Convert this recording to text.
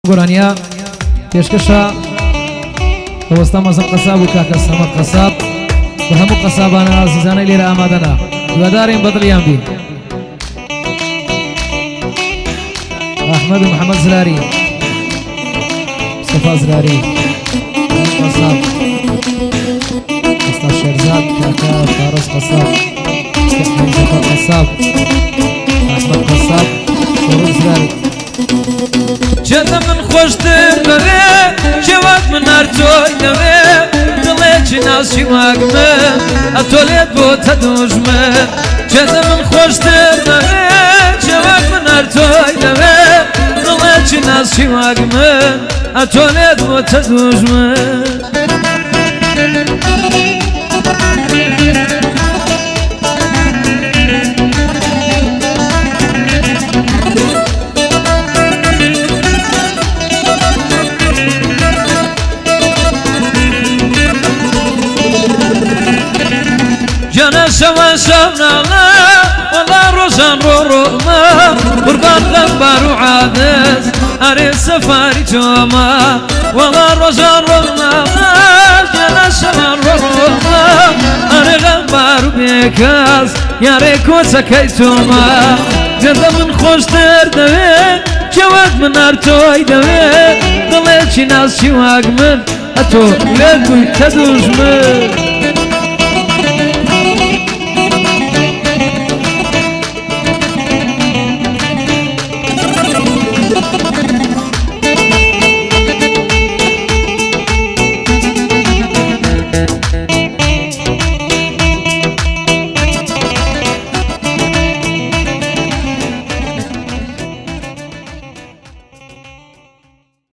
گۆرانیا پێشکەشە دەوەستا مەزم قەساب و کاکە سەمەد قەساب بە هەموو قەسابانە عزیزانەی لێرە ئامادەنا هیوادارین بەدڵیان بی ئەحمەد و محەممەد زراری مستەفا زراری قەساب ئێستا شێرزاد کاکە فارس قەساب مستەفا قەساب ئەحمەد قەساب شۆڕ زراری جەدە من خۆشتر دەوێ شێوات من هەر تۆی دەوێ دڵێکی ناوچی واگ من ئەتۆلێت بۆتە دوژمن جەدە من خۆشتر دەوێ شێوات من هەر تۆی دەوێ دڵێکی ناوچی واگ من ئەتۆلێت بۆتە دوژمن جانا شوا شونالا والله روشان روما قربان غنبار وعادس أري سفاري توما والله روشان روما جانا شوا روما أري غنبار بيكاس يا ريكو سكيتوما جدا من خوشتر دوي جواد من أرتوي دوي ضليتشي ناس شواق من أتو لبوي تدوش من